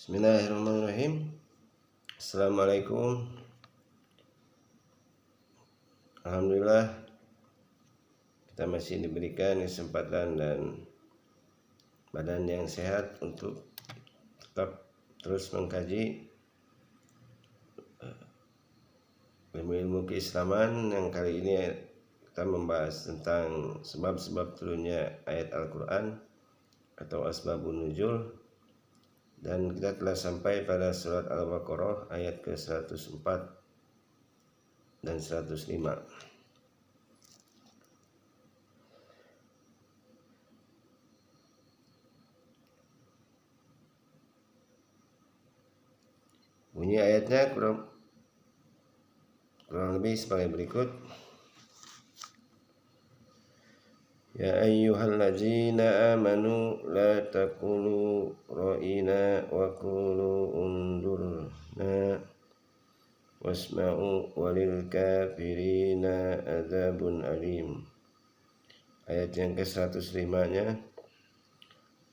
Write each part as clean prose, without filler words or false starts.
Bismillahirrahmanirrahim. Assalamualaikum. Alhamdulillah kita masih diberikan kesempatan dan badan yang sehat untuk tetap terus mengkaji ilmu-ilmu keislaman. Yang kali ini kita membahas tentang sebab-sebab turunnya ayat Al-Quran atau asbabun nuzul. Dan kita telah sampai pada surat Al-Baqarah ayat ke-104 dan 105. Bunyi ayatnya kurang lebih sebagai berikut. Ya ayyuhallazina amanu la taqulu ra'ina wa qulu undurna wasma'u walil kafirina adzabun alim. Ayat yang ke-105-nya,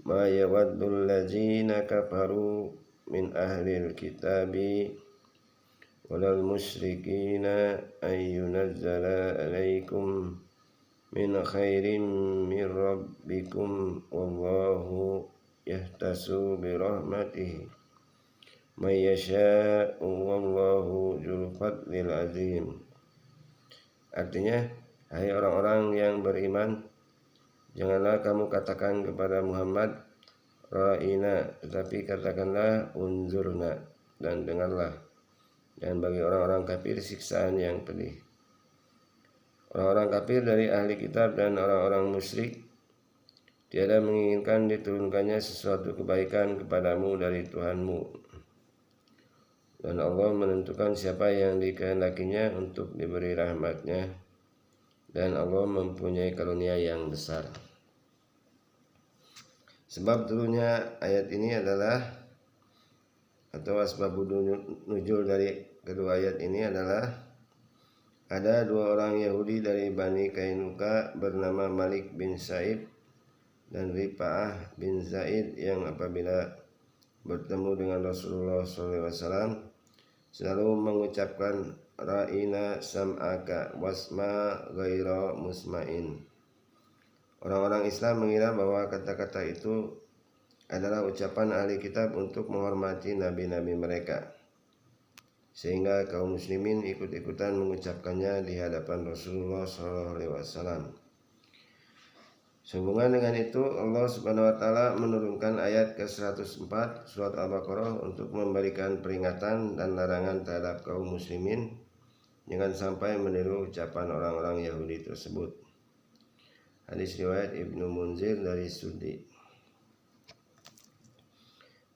ma yawaddul ladzina kafaru min ahlil kitabi walal musyrikina ayyunazzala alaikum min khairin min rabbikum wallahu yahtasu birahmatihi may yasha'u wallahu dzul fadlil azim. Artinya, hai orang-orang yang beriman, janganlah kamu katakan kepada Muhammad ra'ina, tetapi katakanlah unzurna, dan dengarlah. Dan bagi orang-orang kafir siksaan yang pedih. Orang-orang kafir dari ahli kitab dan orang-orang musyrik tiada menginginkan diturunkannya sesuatu kebaikan kepadamu dari Tuhanmu. Dan Allah menentukan siapa yang dikehendakinya untuk diberi rahmatnya. Dan Allah mempunyai karunia yang besar. Sebab turunnya ayat ini adalah, atau asbabun nuzul dari kedua ayat ini adalah, ada dua orang Yahudi dari Bani Kainuka bernama Malik bin Sa'id dan Rifa'ah bin Zaid yang apabila bertemu dengan Rasulullah SAW selalu mengucapkan ra'ina sam'aka wasma ghaira musma'in. Orang-orang Islam mengira bahwa kata-kata itu adalah ucapan ahli kitab untuk menghormati nabi-nabi mereka, sehingga kaum muslimin ikut-ikutan mengucapkannya di hadapan Rasulullah SAW. Sehubungan dengan itu, Allah Subhanahu wa Ta'ala menurunkan ayat ke-104 surat Al-Baqarah untuk memberikan peringatan dan larangan terhadap kaum muslimin jangan sampai meniru ucapan orang-orang Yahudi tersebut. Hadis riwayat Ibnu Munzir dari Suddi.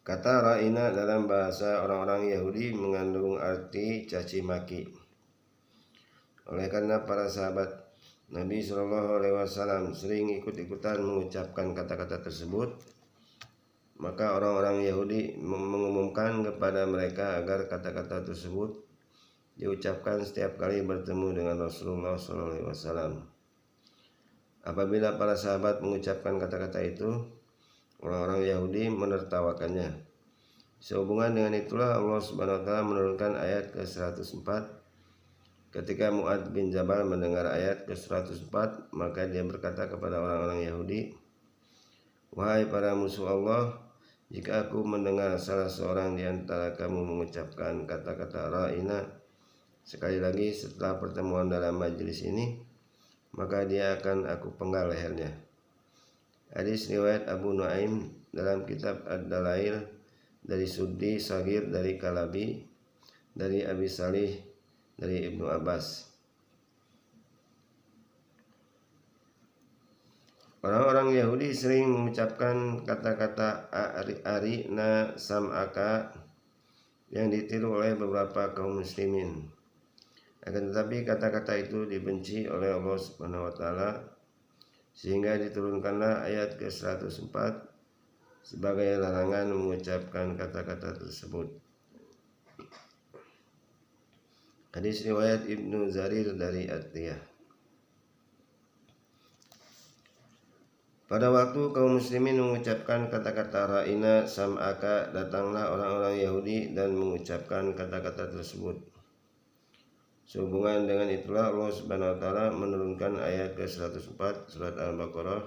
Kata ra'ina dalam bahasa orang-orang Yahudi mengandung arti caci maki. Oleh karena para sahabat Nabi SAW sering ikut-ikutan mengucapkan kata-kata tersebut, maka orang-orang Yahudi mengumumkan kepada mereka agar kata-kata tersebut diucapkan setiap kali bertemu dengan Rasulullah SAW. Apabila para sahabat mengucapkan kata-kata itu, orang-orang Yahudi menertawakannya. Sehubungan dengan itulah Allah Subhanahu wa Ta'ala menurunkan ayat ke-104. Ketika Mu'adz bin Jabal mendengar ayat ke-104, maka dia berkata kepada orang-orang Yahudi, wahai para musuh Allah, jika aku mendengar salah seorang di antara kamu mengucapkan kata-kata ra'ina sekali lagi setelah pertemuan dalam majelis ini, maka dia akan aku penggal lehernya. Hadis riwayat Abu Nuaim dalam kitab Ad-Dalail dari Suddi Sagir dari Kalabi dari Abi Salih dari Ibnu Abbas. Orang-orang Yahudi sering mengucapkan kata-kata arina sam'aka yang ditiru oleh beberapa kaum muslimin. Akan tetapi kata-kata itu dibenci oleh Allah Subhanahu wa Ta'ala, sehingga diturunkanlah ayat ke-104 sebagai larangan mengucapkan kata-kata tersebut. Hadis riwayat Ibnu Zarir dari At-Tiyah. Pada waktu kaum muslimin mengucapkan kata-kata ra'ina sam'aka, datanglah orang-orang Yahudi dan mengucapkan kata-kata tersebut. Sehubungan dengan itulah Allah Subhanahu wa taala menurunkan ayat ke-104 surat Al-Baqarah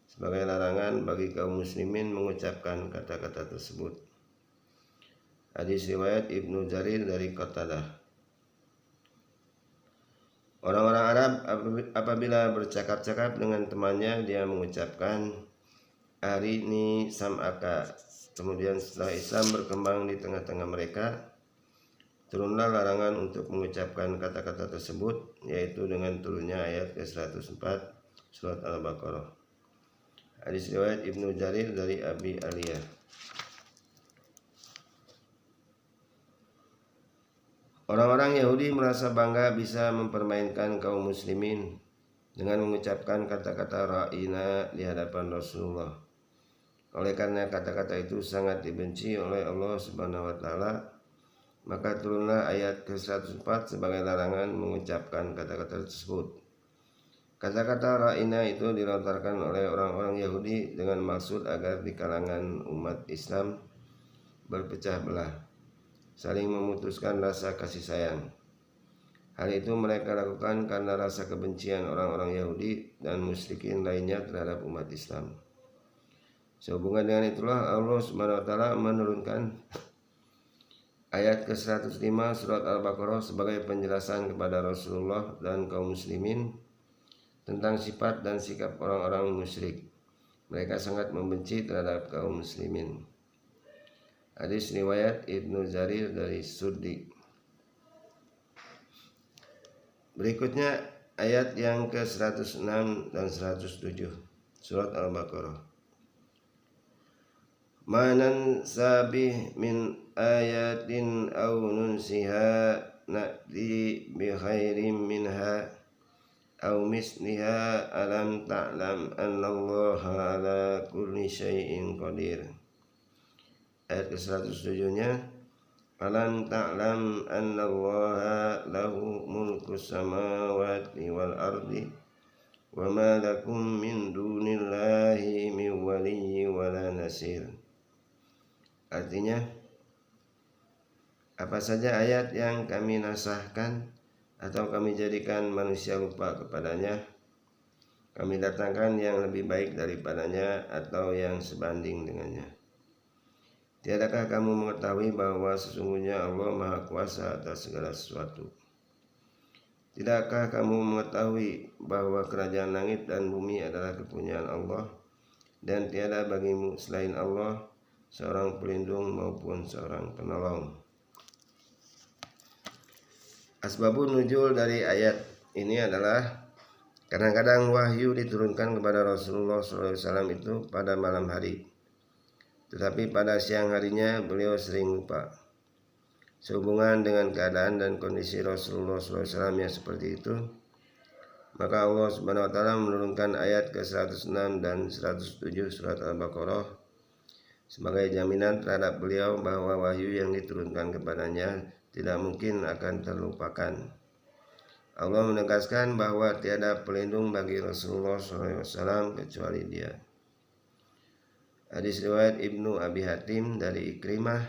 sebagai larangan bagi kaum muslimin mengucapkan kata-kata tersebut. Hadis riwayat Ibnu Jarir dari Qatadah. Orang-orang Arab apabila bercakap-cakap dengan temannya, dia mengucapkan arini sam'aka. Kemudian setelah Islam berkembang di tengah-tengah mereka, turunlah larangan untuk mengucapkan kata-kata tersebut, yaitu dengan turunnya ayat ke-104 surat Al-Baqarah. Hadis riwayat Ibnu Jarir dari Abi Aliyah. Orang-orang Yahudi merasa bangga bisa mempermainkan kaum muslimin dengan mengucapkan kata-kata ra'ina di hadapan Rasulullah. Oleh karena kata-kata itu sangat dibenci oleh Allah Subhanahu wa taala, maka turunlah ayat ke-104 sebagai larangan mengucapkan kata-kata tersebut. Kata-kata ra'ina itu dilontarkan oleh orang-orang Yahudi dengan maksud agar di kalangan umat Islam berpecah belah, saling memutuskan rasa kasih sayang. Hal itu mereka lakukan karena rasa kebencian orang-orang Yahudi dan musyrikin lainnya terhadap umat Islam. Sehubungan dengan itulah Allah Subhanahu wa taala menurunkan ayat ke-105 surat Al-Baqarah sebagai penjelasan kepada Rasulullah dan kaum muslimin tentang sifat dan sikap orang-orang musyrik. Mereka sangat membenci terhadap kaum muslimin. Hadis riwayat Ibnu Jarir dari Suddi. Berikutnya ayat yang ke-106 dan 107 surat Al-Baqarah. Manan sabih min ayatin aw nunsiha na'ti bi khairin minha aw misliha alam ta'lam annallaha ala kulli syai'in qadir. Ayat ke-107-nya, alam ta'lam annallaha lahu mulkus samawati wal ardi wa ma lakum min dunillahi min waliyyi wala nasir. Artinya, apa saja ayat yang kami nasahkan atau kami jadikan manusia lupa kepadanya, kami datangkan yang lebih baik daripadanya atau yang sebanding dengannya. Tiadakah kamu mengetahui bahwa sesungguhnya Allah Maha Kuasa atas segala sesuatu? Tidakkah kamu mengetahui bahwa kerajaan langit dan bumi adalah kepunyaan Allah, dan tiada bagimu selain Allah seorang pelindung maupun seorang penolong? Asbabun nuzul dari ayat ini adalah kadang-kadang wahyu diturunkan kepada Rasulullah SAW itu pada malam hari, tetapi pada siang harinya beliau sering lupa. Sehubungan dengan keadaan dan kondisi Rasulullah SAW yang seperti itu, maka Allah Subhanahu wa taala menurunkan ayat ke-106 dan 107 surat Al-Baqarah sebagai jaminan terhadap beliau bahwa wahyu yang diturunkan kepadanya tidak mungkin akan terlupakan. Allah menegaskan bahwa tiada pelindung bagi Rasulullah SAW kecuali Dia. Hadis riwayat Ibnu Abi Hatim dari Ikrimah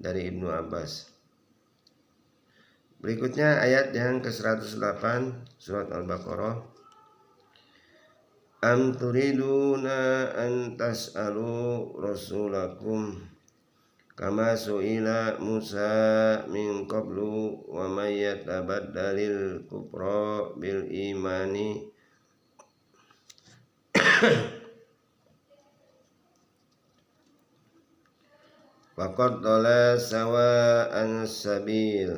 dari Ibnu Abbas. Berikutnya ayat yang ke-108 surat Al-Baqarah. Am turiduna an tas'alu rasulakum kama su'ila Musa min qablu wa may yatabaddalil kufra bil imani faqad dhalla sawa'an sabil.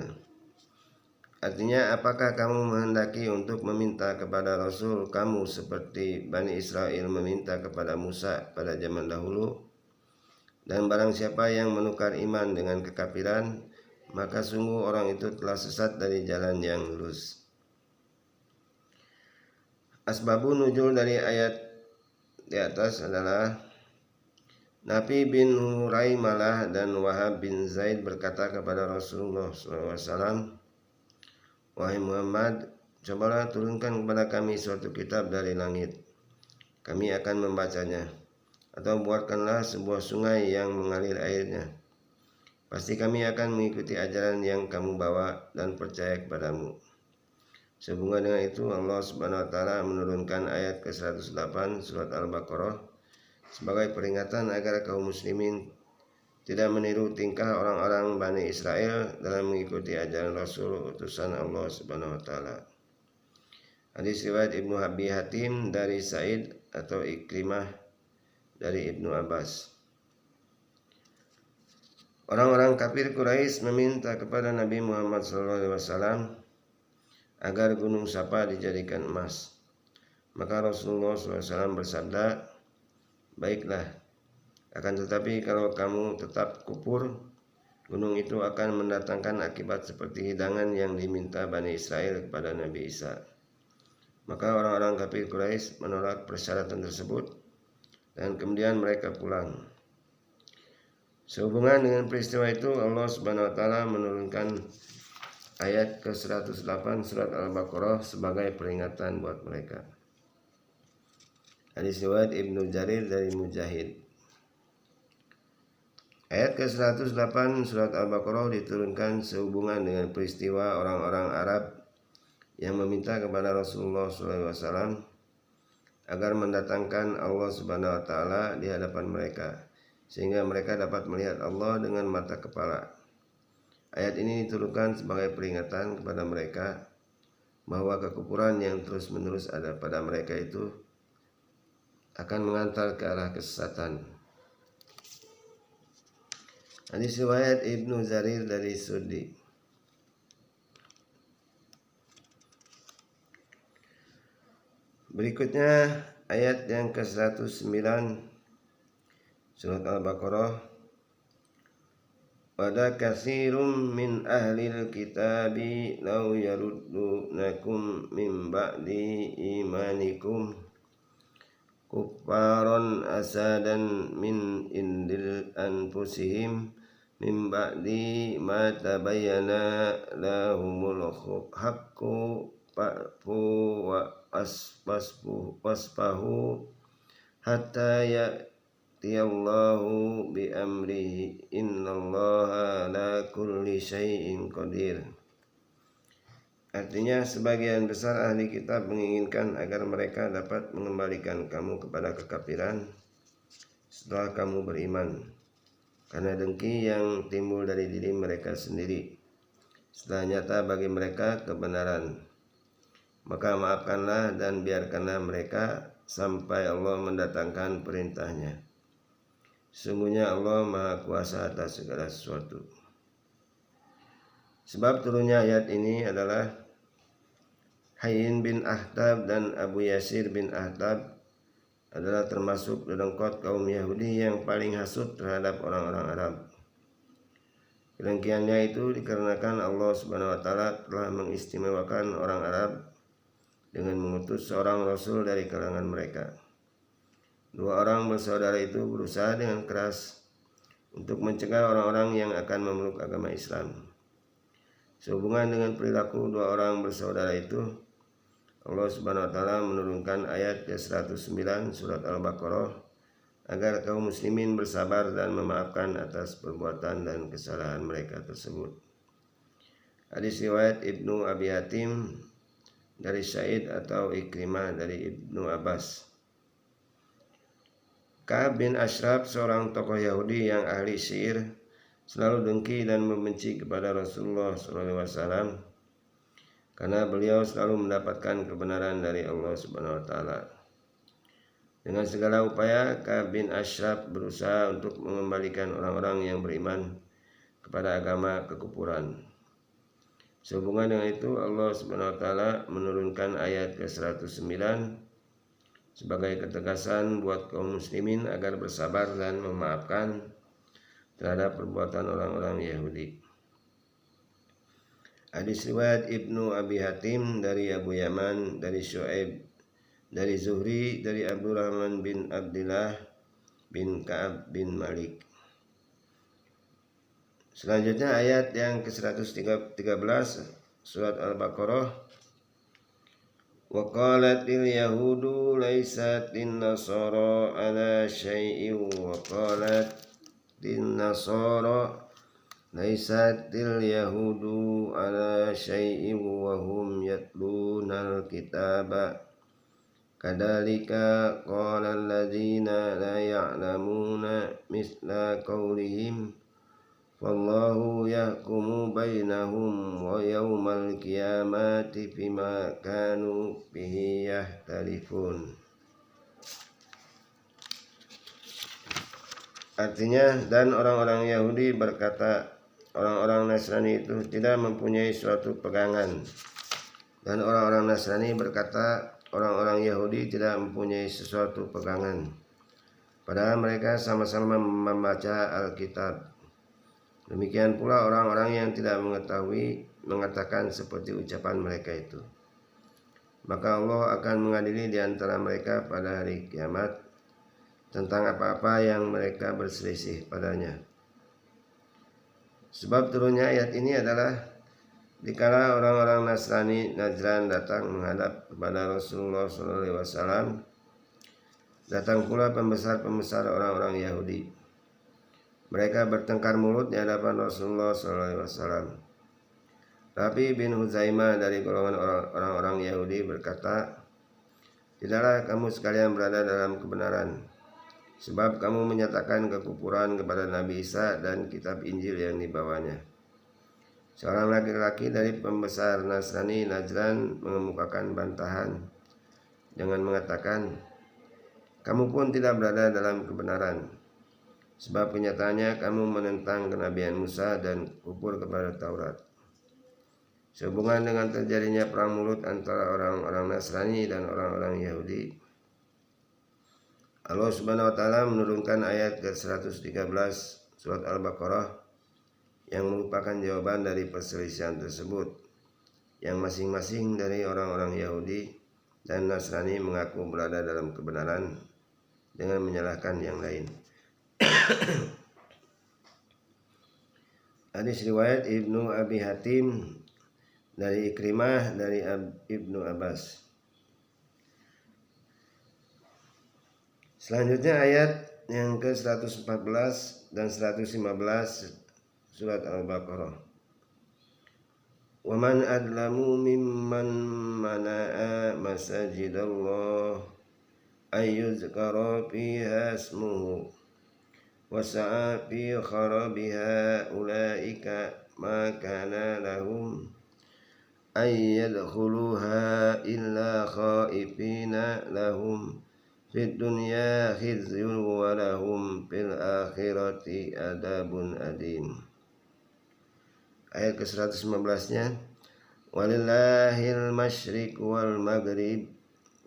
Artinya, apakah kamu menghendaki untuk meminta kepada Rasul kamu seperti Bani Israel meminta kepada Musa pada zaman dahulu? Dan barang siapa yang menukar iman dengan kekafiran, maka sungguh orang itu telah sesat dari jalan yang lurus. Asbabun nuzul dari ayat di atas adalah Nabi bin Huraimalah dan Wahab bin Zaid berkata kepada Rasulullah SAW, "Wahai Muhammad, cobalah turunkan kepada kami suatu kitab dari langit. kami akan membacanya. Atau buatkanlah sebuah sungai yang mengalir airnya. Pasti kami akan mengikuti ajaran yang kamu bawa dan percaya kepadamu. Sehubungan dengan itu, Allah Subhanahu wa taala menurunkan ayat ke-108 surat Al-Baqarah sebagai peringatan agar kaum muslimin tidak meniru tingkah orang-orang Bani Israel dalam mengikuti ajaran Rasul utusan Allah Subhanahu wa taala. Hadis riwayat Ibnu Abi Hatim dari Sa'id atau Ikrimah dari Ibnu Abbas. Orang-orang kafir Quraisy meminta kepada Nabi Muhammad SAW agar gunung Safa dijadikan emas. Maka Rasulullah SAW bersabda, "Baiklah, akan tetapi kalau kamu tetap kufur, gunung itu akan mendatangkan akibat seperti hidangan yang diminta Bani Israel kepada Nabi Isa." Maka orang-orang kafir Quraisy menolak persyaratan tersebut dan kemudian mereka pulang. Sehubungan dengan peristiwa itu, Allah Subhanahu wa taala menurunkan ayat ke-108 surat Al-Baqarah sebagai peringatan buat mereka. Hadis riwayat Ibnu Jarir dari Mujahid. Ayat ke-108 surat Al-Baqarah diturunkan sehubungan dengan peristiwa orang-orang Arab yang meminta kepada Rasulullah SAW agar mendatangkan Allah Subhanahu wa taala di hadapan mereka, sehingga mereka dapat melihat Allah dengan mata kepala. Ayat ini diturunkan sebagai peringatan kepada mereka bahwa kekufuran yang terus-menerus ada pada mereka itu akan mengantar ke arah kesesatan. Hadis riwayat Ibnu Jarir dari Suddi. Berikutnya ayat yang ke-109 surat Al-Baqarah. Wada katsirum min ahlil kitabi law yaruddunakum min ba'di imanikum kuffaran asadan min indil anfusihim min ba'di ma tabayyana lahumul haqqu fa'fu wa wasfahu hatta ya'tiyallahu bi amrihi innallaha ala kulli syai'in qadir. Artinya, sebagian besar ahli kitab menginginkan agar mereka dapat mengembalikan kamu kepada kekafiran setelah kamu beriman, karena dengki yang timbul dari diri mereka sendiri setelah nyata bagi mereka kebenaran. Maka maafkanlah dan biarkanlah mereka sampai Allah mendatangkan perintahnya. Sesungguhnya Allah Maha Kuasa atas segala sesuatu. Sebab turunnya ayat ini adalah Hayyin bin Akhtab dan Abu Yasir bin Akhtab adalah termasuk dedengkot kaum Yahudi yang paling hasut terhadap orang-orang Arab. Kedengkiannya itu dikarenakan Allah Subhanahu wa taala telah mengistimewakan orang Arab dengan mengutus seorang rasul dari kalangan mereka. Dua orang bersaudara itu berusaha dengan keras untuk mencegah orang-orang yang akan memeluk agama Islam. Sehubungan dengan perilaku dua orang bersaudara itu, Allah Subhanahu wa taala menurunkan ayat ke-109 surat Al-Baqarah agar kaum muslimin bersabar dan memaafkan atas perbuatan dan kesalahan mereka tersebut. Hadis riwayat Ibnu Abi Hatim dari Sa'id atau Ikrimah dari Ibnu Abbas. Ka'ab bin Ashraf, seorang tokoh Yahudi yang ahli syair, selalu dengki dan membenci kepada Rasulullah SAW karena beliau selalu mendapatkan kebenaran dari Allah Subhanahu wa taala. Dengan segala upaya, Ka'ab bin Ashraf berusaha untuk mengembalikan orang-orang yang beriman kepada agama kekufuran. Sehubungan dengan itu, Allah Subhanahu wa taala menurunkan ayat ke-109 sebagai ketegasan buat kaum muslimin agar bersabar dan memaafkan terhadap perbuatan orang-orang Yahudi. Hadis riwayat Ibnu Abi Hatim dari Abu Yaman dari Syu'aib dari Zuhri dari Abdurrahman bin Abdullah bin Ka'ab bin Malik. Selanjutnya ayat yang ke-113 surat Al-Baqarah. Wa qalatil yahudu laisatin nasara ala syai'in wa qalatin nasara laisatil yahudu ala syai'in wa hum yatlunal kitaba kadzalika qala alladzina la ya'lamuna misla qaulihim wallahu yahkumu bainahum wa yawmal qiyamati fima kanu bihi yahtalifun. Artinya, dan orang-orang Yahudi berkata, orang-orang Nasrani itu tidak mempunyai suatu pegangan. Dan orang-orang Nasrani berkata, orang-orang Yahudi tidak mempunyai sesuatu pegangan. Padahal mereka sama-sama membaca Alkitab. Demikian pula orang-orang yang tidak mengetahui mengatakan seperti ucapan mereka itu. Maka Allah akan mengadili di antara mereka pada hari kiamat tentang apa-apa yang mereka berselisih padanya. Sebab turunnya ayat ini adalah dikala orang-orang Nasrani Najran datang menghadap kepada Rasulullah SAW, datang pula pembesar-pembesar orang-orang Yahudi. Mereka bertengkar mulut di hadapan Rasulullah SAW. Rabi bin Huzaimah dari golongan orang-orang Yahudi berkata, tidaklah kamu sekalian berada dalam kebenaran, sebab kamu menyatakan kekufuran kepada Nabi Isa dan kitab Injil yang dibawanya. Seorang laki-laki dari pembesar Nasrani Najran mengemukakan bantahan dengan mengatakan, kamu pun tidak berada dalam kebenaran, sebab kenyataannya kamu menentang kenabian Musa dan kufur kepada Taurat. Sehubungan dengan terjadinya perang mulut antara orang-orang Nasrani dan orang-orang Yahudi, Allah Subhanahu wa taala menurunkan ayat ke-113 surat Al-Baqarah yang merupakan jawaban dari perselisihan tersebut, yang masing-masing dari orang-orang Yahudi dan Nasrani mengaku berada dalam kebenaran dengan menyalahkan yang lain. Hadis riwayat Ibnu Abi Hatim dari Ikrimah dari Ibnu Abbas. Selanjutnya ayat yang ke-114 dan 115 surat Al-Baqarah. Wa man adlamu mimman mana'a masajidallah ayyuzkara fiha ismuhu wasa'a fi kharabiha ulaika ma kana lahum ay yadkhuluha illa khaifina lahum fid dunya khizyun wa lahum fil akhirati adabun adim. Ayat ke-115-nya, walillahil masyriq wal maghrib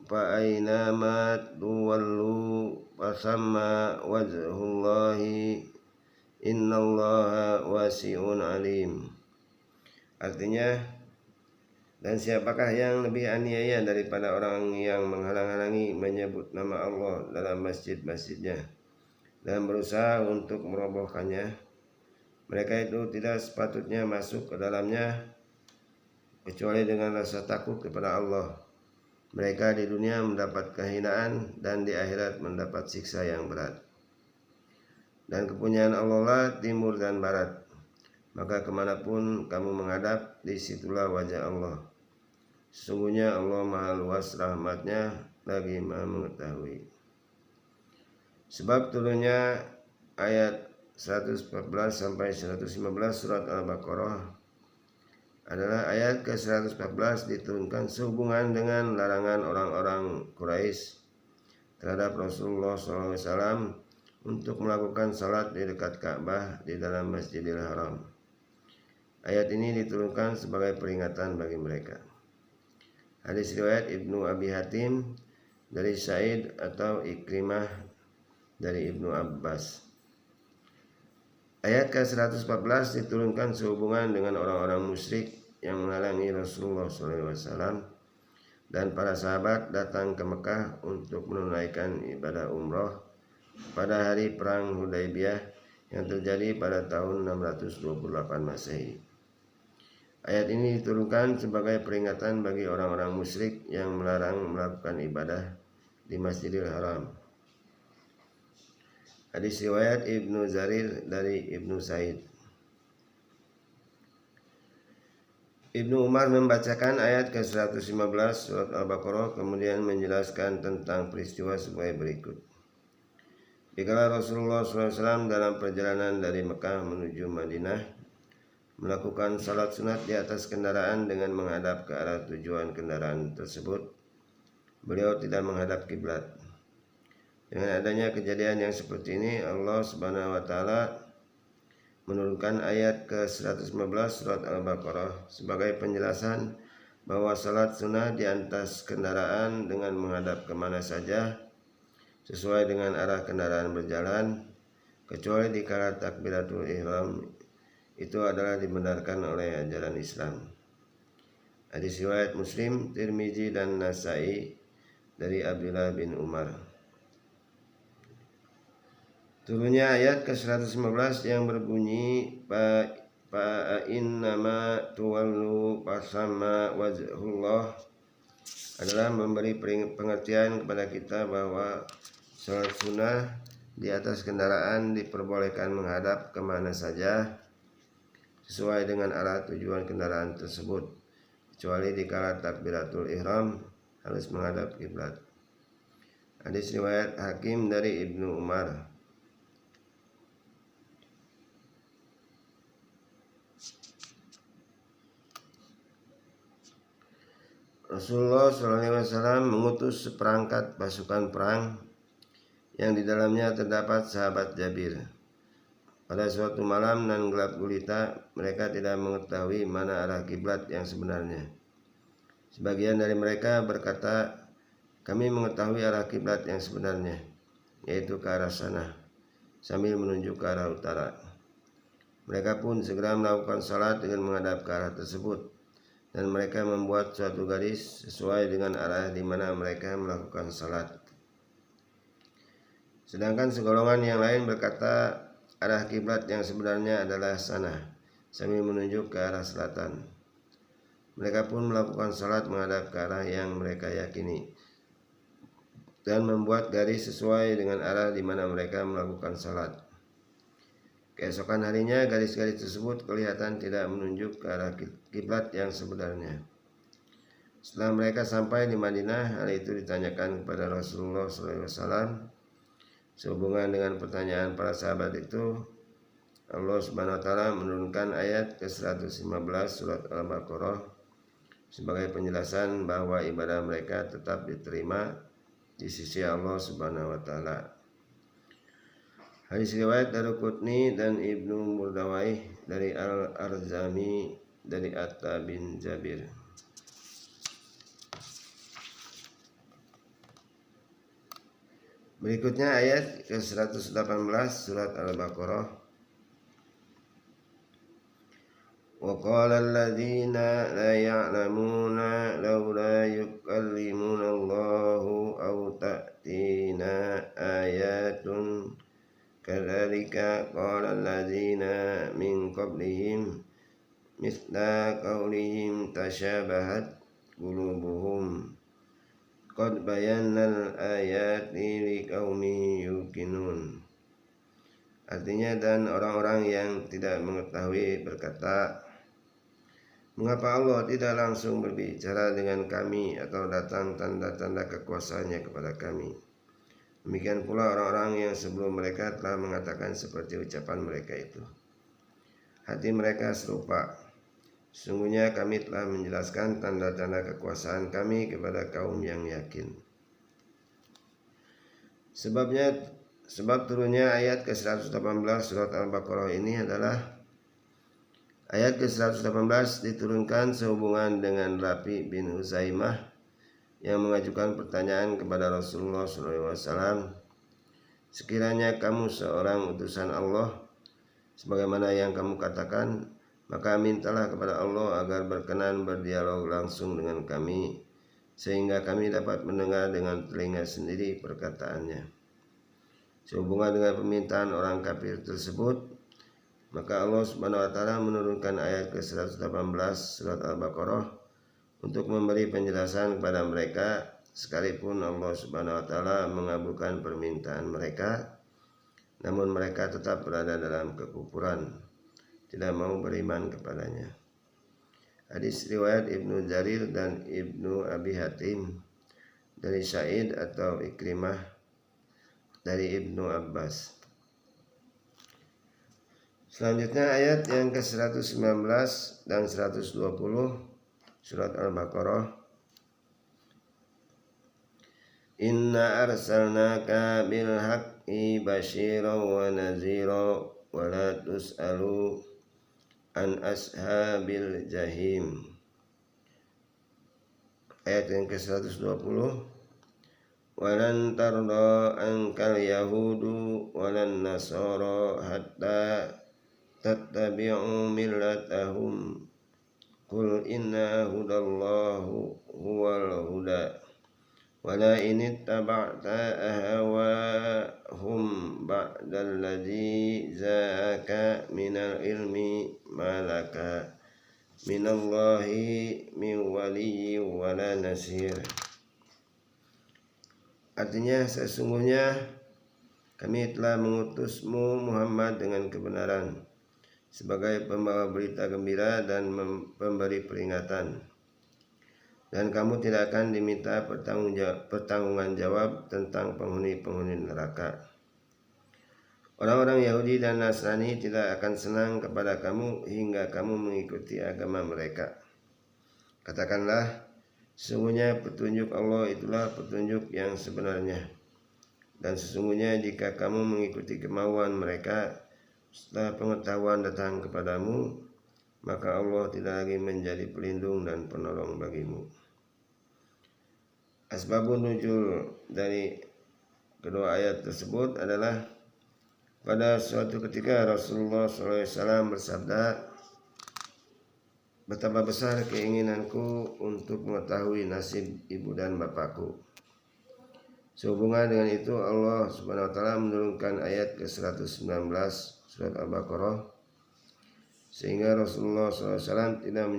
fa aina ma tuwallu fasamma wajhullahi innallaha wasi'un alim. Artinya, dan siapakah yang lebih aniaya daripada orang yang menghalang-halangi menyebut nama Allah dalam masjid-masjidnya dan berusaha untuk merobohkannya? Mereka itu tidak sepatutnya masuk ke dalamnya kecuali dengan rasa takut kepada Allah. Mereka di dunia mendapat kehinaan dan di akhirat mendapat siksa yang berat. Dan kepunyaan Allah lah timur dan barat. Maka kemanapun kamu menghadap, disitulah wajah Allah. Sesungguhnya Allah maha luas rahmatnya lagi maha mengetahui. Sebab turunnya ayat 114 sampai 115 surat Al-Baqarah adalah ayat ke-114 diturunkan sehubungan dengan larangan orang-orang Quraisy terhadap Rasulullah SAW untuk melakukan salat di dekat Ka'bah di dalam Masjidil Haram. Ayat ini diturunkan sebagai peringatan bagi mereka. Hadis riwayat Ibnu Abi Hatim dari Sa'id atau Ikrimah dari Ibnu Abbas. Ayat ke-114 diturunkan sehubungan dengan orang-orang musyrik yang menghalangi Rasulullah SAW dan para sahabat datang ke Mekah untuk menunaikan ibadah umrah pada hari perang Hudaybiyah yang terjadi pada tahun 628 Masehi. Ayat ini diturunkan sebagai peringatan bagi orang-orang musyrik yang melarang melakukan ibadah di Masjidil Haram. Hadis riwayat Ibnu Jarir dari Ibnu Said. Ibnu Umar membacakan ayat ke-115 surat Al-Baqarah kemudian menjelaskan tentang peristiwa sebagai berikut. Dikala Rasulullah SAW dalam perjalanan dari Mekah menuju Madinah melakukan salat sunat di atas kendaraan dengan menghadap ke arah tujuan kendaraan tersebut, beliau tidak menghadap kiblat. Dengan adanya kejadian yang seperti ini, Allah Subhanahu wa taala menurunkan ayat ke-115 surat Al-Baqarah sebagai penjelasan bahwa salat sunnah di atas kendaraan dengan menghadap kemana saja sesuai dengan arah kendaraan berjalan, kecuali di kala takbiratul ihram, itu adalah dibenarkan oleh ajaran Islam. Hadis riwayat Muslim, Tirmizi dan Nasai dari Abdullah bin Umar. Turunnya ayat ke-115 yang berbunyi Innama tuwallu fasama wajhullah adalah memberi pengertian kepada kita bahwa salat sunnah di atas kendaraan diperbolehkan menghadap kemana saja sesuai dengan arah tujuan kendaraan tersebut, kecuali di kala takbiratul ihram harus menghadap kiblat. Hadis riwayat Hakim dari Ibnu Umar. Rasulullah SAW mengutus seperangkat pasukan perang yang di dalamnya terdapat sahabat Jabir. Pada suatu malam nan gelap gulita, mereka tidak mengetahui mana arah kiblat yang sebenarnya. Sebagian dari mereka berkata, kami mengetahui arah kiblat yang sebenarnya, yaitu ke arah sana, sambil menunjuk ke arah utara. Mereka pun segera melakukan salat dengan menghadap ke arah tersebut, dan mereka membuat suatu garis sesuai dengan arah di mana mereka melakukan salat. Sedangkan segolongan yang lain berkata, arah kiblat yang sebenarnya adalah sana, sambil menunjuk ke arah selatan. Mereka pun melakukan salat menghadap ke arah yang mereka yakini dan membuat garis sesuai dengan arah di mana mereka melakukan salat. Keesokan harinya garis-garis tersebut kelihatan tidak menunjuk ke arah kiblat yang sebenarnya. Setelah mereka sampai di Madinah, hal itu ditanyakan kepada Rasulullah SAW. Sehubungan dengan pertanyaan para sahabat itu, Allah Subhanahu wa taala menurunkan ayat ke-115 surat Al-Baqarah sebagai penjelasan bahwa ibadah mereka tetap diterima di sisi Allah Subhanahu wa taala. Hadis riwayat Daruqutni dan Ibnu Murdawaih dari Al-Arzami dari Atta bin Jabir. Berikutnya ayat ke-118 surat Al-Baqarah. Wa qala alladziina la ya'lamuuna laula yukallimuna Allahu aw ta'tina ayatun kadzalika qala alladziina min qablihim mithla qaulihim tashabahat qulubuhum qad bayyana al-ayati liqaumin yuqinun. Artinya, dan orang-orang yang tidak mengetahui berkata, mengapa Allah tidak langsung berbicara dengan kami atau datang tanda-tanda kekuasaannya kepada kami. Demikian pula orang-orang yang sebelum mereka telah mengatakan seperti ucapan mereka itu. Hati mereka serupa. Sungguhnya kami telah menjelaskan tanda-tanda kekuasaan kami kepada kaum yang yakin. Sebab turunnya ayat ke-118 surat Al-Baqarah ini adalah ayat ke-118 diturunkan sehubungan dengan Rafi bin Huzaimah yang mengajukan pertanyaan kepada Rasulullah SAW. Sekiranya kamu seorang utusan Allah, sebagaimana yang kamu katakan, maka mintalah kepada Allah agar berkenan berdialog langsung dengan kami, sehingga kami dapat mendengar dengan telinga sendiri perkataannya. Sehubungan dengan permintaan orang kafir tersebut, Maka Allah Subhanahu wa taala menurunkan ayat ke-118 surat Al-Baqarah untuk memberi penjelasan kepada mereka, sekalipun Allah Subhanahu wa taala mengabulkan permintaan mereka, namun mereka tetap berada dalam kekufuran, tidak mau beriman kepadanya. Hadis riwayat Ibnu Jarir dan Ibnu Abi Hatim dari Sa'id atau Ikrimah dari Ibnu Abbas. Selanjutnya ayat yang ke-119 dan 120 surat Al-Baqarah. Inna arsalnaka bil haqqi basyiran wa nazira wa la tus'alu an ashabil jahim. Ayat yang ke-120. Walan tarda ankal yahudu walan nasara hatta tattabi'u millatahum qul inna hudallahu huwal huda wala in ittaba'ta ahwa'hum ba'dal ladzi za'aka minal ilmi malaka minallahi min waliyyin wala nasir. Artinya, sesungguhnya kami telah mengutusmu Muhammad dengan kebenaran sebagai pembawa berita gembira dan pemberi peringatan, dan kamu tidak akan diminta pertanggungan jawab tentang penghuni-penghuni neraka. Orang-orang Yahudi dan Nasrani tidak akan senang kepada kamu hingga kamu mengikuti agama mereka. Katakanlah, sesungguhnya petunjuk Allah itulah petunjuk yang sebenarnya, dan sesungguhnya jika kamu mengikuti kemauan mereka setelah pengetahuan datang kepadamu, maka Allah tidak lagi menjadi pelindung dan penolong bagimu. Asbabun nuzul dari kedua ayat tersebut adalah pada suatu ketika Rasulullah SAW bersabda, betapa besar keinginanku untuk mengetahui nasib ibu dan bapakku. Sehubungan dengan itu Allah Subhanahu wa taala menurunkan ayat ke-119 surat Al-Baqarah, sehingga Rasulullah SAW tidak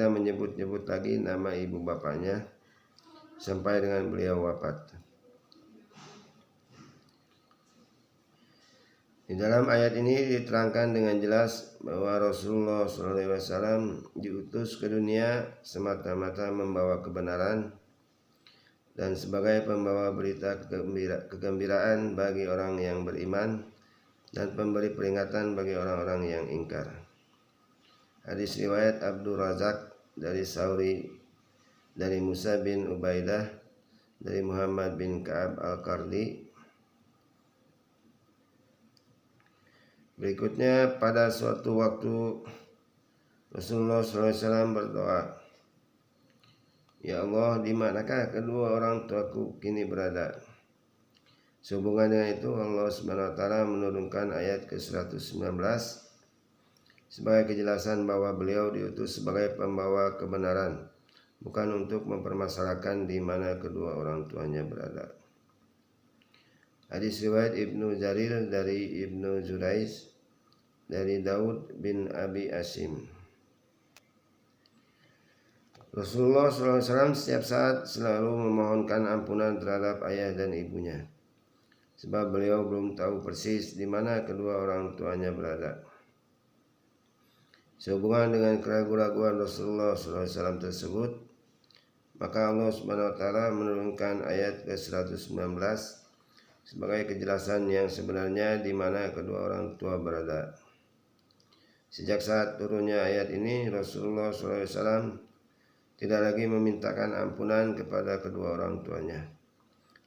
menyebut-nyebut lagi nama ibu bapaknya sampai dengan beliau wafat. Di dalam ayat ini diterangkan dengan jelas bahwa Rasulullah SAW diutus ke dunia semata-mata membawa kebenaran dan sebagai pembawa berita kegembiraan bagi orang yang beriman dan pemberi peringatan bagi orang-orang yang ingkar. Hadis riwayat Abdul Razak dari Sauri dari Musa bin Ubaidah dari Muhammad bin Ka'ab Al-Qardi. Berikutnya, pada suatu waktu Rasulullah SAW berdoa, "Ya Allah, di manakah kedua orang tuaku kini berada?" Sehubungan dengan itu Allah Subhanahu wa taala menurunkan ayat ke-119 sebagai kejelasan bahwa beliau diutus sebagai pembawa kebenaran, bukan untuk mempermasalahkan di mana kedua orang tuanya berada. Hadis riwayat Ibnu Jarir dari Ibnu Zurais dari Daud bin Abi Asim. Rasulullah SAW setiap saat selalu memohonkan ampunan terhadap ayah dan ibunya, sebab beliau belum tahu persis di mana kedua orang tuanya berada. Sehubungan dengan keraguan-raguan Rasulullah SAW tersebut, maka Allah Subhanahu wa taala menurunkan ayat ke-119 sebagai kejelasan yang sebenarnya di mana kedua orang tua berada. Sejak saat turunnya ayat ini, Rasulullah SAW tidak lagi memintakan ampunan kepada kedua orang tuanya.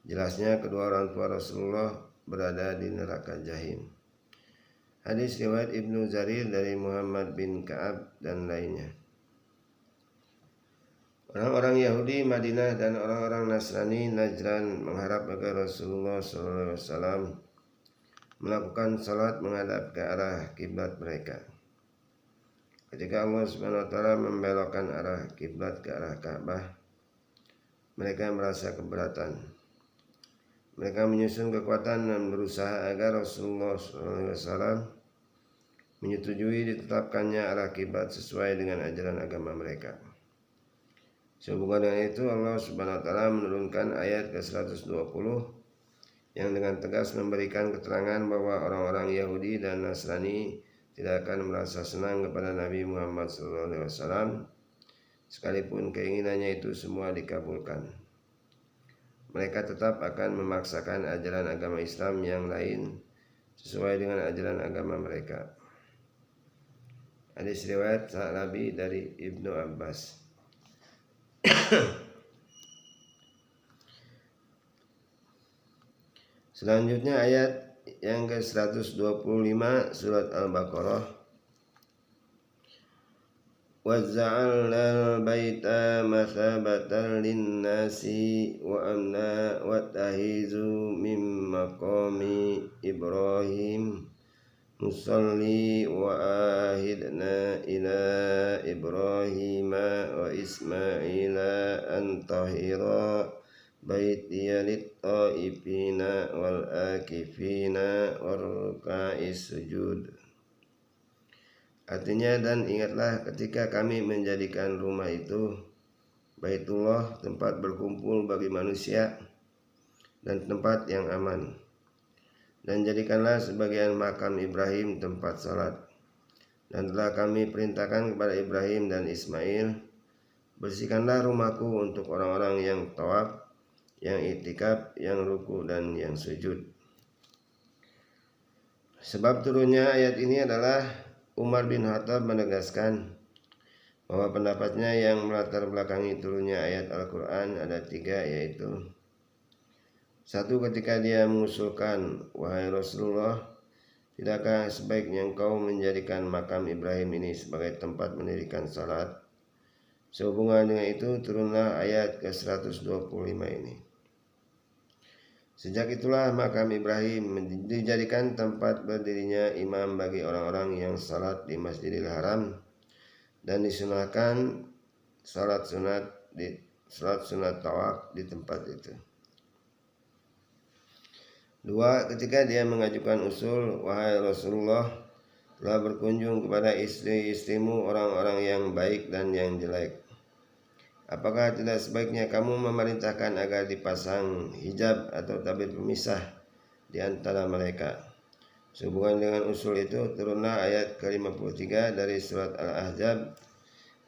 Jelasnya kedua orang tua Rasulullah berada di neraka Jahim. Hadis riwayat Ibnu Jarir dari Muhammad bin Ka'ab dan lainnya. Orang-orang Yahudi Madinah dan orang-orang Nasrani Najran mengharap agar Rasulullah SAW melakukan salat menghadap ke arah kiblat mereka. Ketika Allah Subhanahu wa taala membelokkan arah kiblat ke arah Ka'bah, mereka merasa keberatan. Mereka menyusun kekuatan dan berusaha agar Rasulullah SAW menyetujui ditetapkannya arah kiblat sesuai dengan ajaran agama mereka. Sehubungan dengan itu, Allah Subhanahu wa taala menurunkan ayat ke-120 yang dengan tegas memberikan keterangan bahwa orang-orang Yahudi dan Nasrani tidak akan merasa senang kepada Nabi Muhammad SAW sekalipun keinginannya itu semua dikabulkan. Mereka tetap akan memaksakan ajaran agama Islam yang lain sesuai dengan ajaran agama mereka. Hadis riwayat Sa'labi dari Ibnu Abbas. Selanjutnya ayat yang ke-125 surat Al-Baqarah. وَجَعَلْنَا الْبَيْتَ مَثَابَةً لِلنَّاسِ وَأَمْنًا وَاتَّخِذُوا مِن مَّقَامِ إِبْرَاهِيمَ مُصَلًّى وَعَهِدْنَا إِلَى إِبْرَاهِيمَ وَإِسْمَاعِيلَ أَن طَهِّرَا بَيْتِيَ لِلطَّائِفِينَ وَالْعَاكِفِينَ وَالرُّكَّعِ السُّجُودِ. Artinya, dan ingatlah ketika kami menjadikan rumah itu Baitullah, tempat berkumpul bagi manusia dan tempat yang aman, dan jadikanlah sebagian makam Ibrahim tempat salat. Dan telah kami perintahkan kepada Ibrahim dan Ismail, bersihkanlah rumahku untuk orang-orang yang tawaf, yang iktikaf, yang ruku dan yang sujud. Sebab turunnya ayat ini adalah Umar bin Khattab menegaskan bahwa pendapatnya yang melatar belakangi turunnya ayat Al-Quran ada 3, yaitu 1. Ketika dia mengusulkan, wahai Rasulullah, tidakkah sebaiknya engkau menjadikan makam Ibrahim ini sebagai tempat mendirikan salat? Sehubungan dengan itu turunlah ayat ke-125 ini. Sejak itulah makam Ibrahim dijadikan tempat berdirinya imam bagi orang-orang yang salat di Masjidil Haram, dan disunahkan salat sunat tawaf di tempat itu. 2. Ketika dia mengajukan usul, wahai Rasulullah, telah berkunjung kepada istri-istrimu orang-orang yang baik dan yang jelek. Apakah tidak sebaiknya kamu memerintahkan agar dipasang hijab atau tabir pemisah di antara mereka? Sehubungan dengan usul itu turunlah ayat ke-53 dari surat Al-Ahzab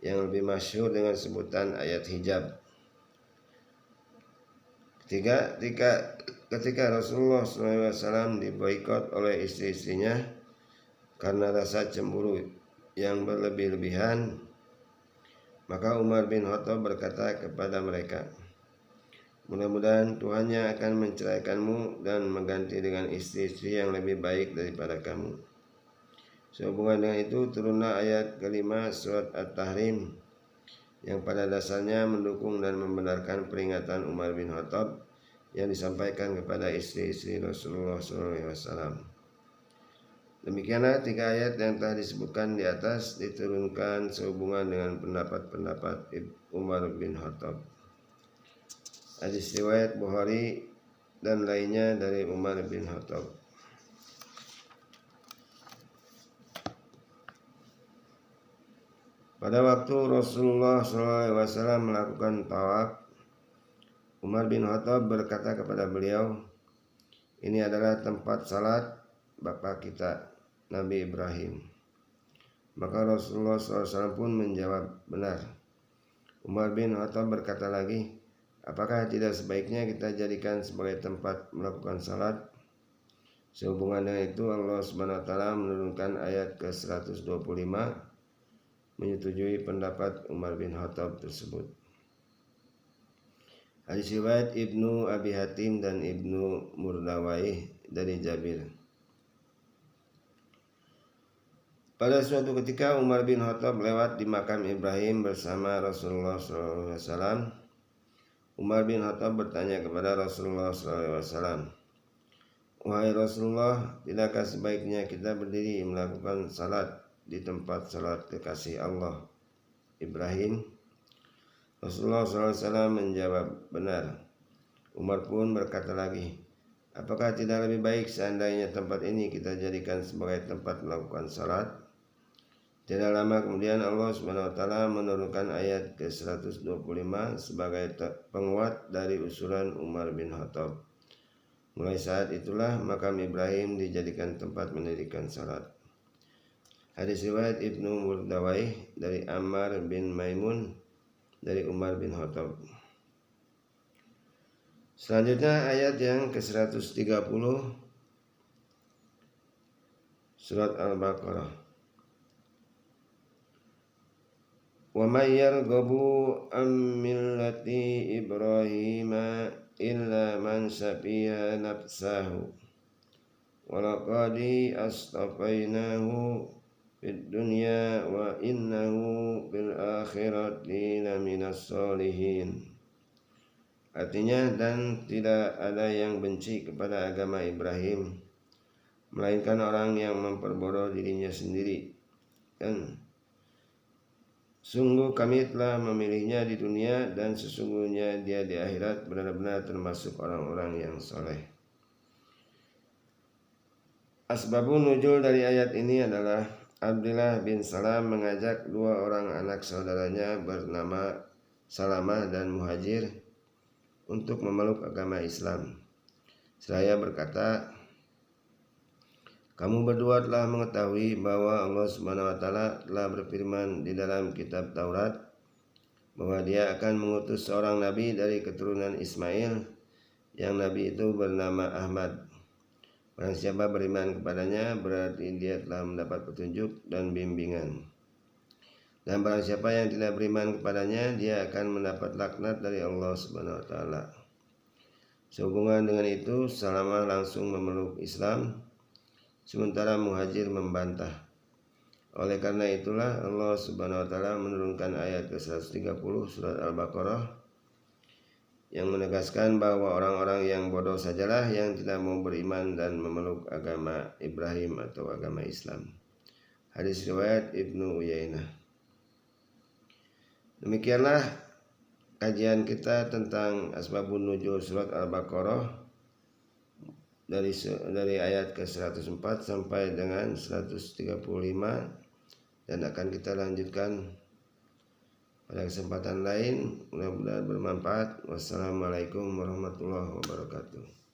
yang lebih masyhur dengan sebutan ayat hijab. 3. Ketika Rasulullah SAW diboikot oleh istri-istrinya karena rasa cemburu yang berlebih-lebihan, maka Umar bin Khattab berkata kepada mereka, mudah-mudahan Tuhannya akan menceraikanmu dan mengganti dengan istri-istri yang lebih baik daripada kamu. Sehubungan dengan itu turunlah ayat ke-5 surat At-Tahrim yang pada dasarnya mendukung dan membenarkan peringatan Umar bin Khattab yang disampaikan kepada istri-istri Rasulullah SAW. Demikianlah 3 ayat yang telah disebutkan di atas diturunkan sehubungan dengan pendapat-pendapat Umar bin Khattab. Hadis riwayat Bukhari dan lainnya dari Umar bin Khattab. Pada waktu Rasulullah SAW melakukan tawaf, Umar bin Khattab berkata kepada beliau, ini adalah tempat salat bapa kita Nabi Ibrahim. Maka Rasulullah SAW pun menjawab, benar. Umar bin Khattab berkata lagi, apakah tidak sebaiknya kita jadikan sebagai tempat melakukan salat? Sehubungan dengan itu Allah Subhanahu wa taala menurunkan ayat ke-125 menyetujui pendapat Umar bin Khattab tersebut. Hadis riwayat Ibnu Abi Hatim dan Ibnu Murdawai dari Jabir. Pada suatu ketika Umar bin Khattab lewat di makam Ibrahim bersama Rasulullah SAW. Umar bin Khattab bertanya kepada Rasulullah SAW, wahai Rasulullah, tidakkah sebaiknya kita berdiri melakukan salat di tempat salat kekasih Allah Ibrahim? Rasulullah SAW menjawab, benar. Umar pun berkata lagi, apakah tidak lebih baik seandainya tempat ini kita jadikan sebagai tempat melakukan salat? Tidak lama kemudian Allah Subhanahu wa taala menurunkan ayat ke-125 sebagai penguat dari usulan Umar bin Khattab. Mulai saat itulah makam Ibrahim dijadikan tempat mendirikan salat. Hadis riwayat Ibnu Murdawai dari Ammar bin Maimun dari Umar bin Khattab. Selanjutnya ayat yang ke-130 surat Al-Baqarah. Wa may yarghabu am millati Ibrahim illa man safiha nafsahu wa laqad astafainahu fid dunya wa innahu bil akhirati laminas solihin. Artinya, dan tidak ada yang benci kepada agama Ibrahim melainkan orang yang memperbodoh dirinya sendiri, dan sungguh kami telah memilihnya di dunia dan sesungguhnya dia di akhirat benar-benar termasuk orang-orang yang soleh. Asbabun nuzul dari ayat ini adalah Abdullah bin Salam mengajak dua orang anak saudaranya bernama Salamah dan Muhajir untuk memeluk agama Islam. Seraya berkata, kamu berdua telah mengetahui bahwa Allah Subhanahu wa taala telah berfirman di dalam kitab Taurat bahwa Dia akan mengutus seorang nabi dari keturunan Ismail yang nabi itu bernama Ahmad. Barang siapa beriman kepadanya berarti dia telah mendapat petunjuk dan bimbingan. Dan barang siapa yang tidak beriman kepadanya dia akan mendapat laknat dari Allah Subhanahu wa taala. Sehubungan dengan itu Salamah langsung memeluk Islam, sementara Muhajir membantah. Oleh karena itulah Allah Subhanahu wa taala menurunkan ayat ke-130 surat Al-Baqarah yang menegaskan bahwa orang-orang yang bodoh sajalah yang tidak mau beriman dan memeluk agama Ibrahim atau agama Islam. Hadis riwayat Ibnu Uyainah. Demikianlah kajian kita tentang asbabun nuzul surat Al-Baqarah dari ayat ke-104 sampai dengan 135, dan akan kita lanjutkan pada kesempatan lain. Mudah-mudahan bermanfaat. Wassalamualaikum warahmatullahi wabarakatuh.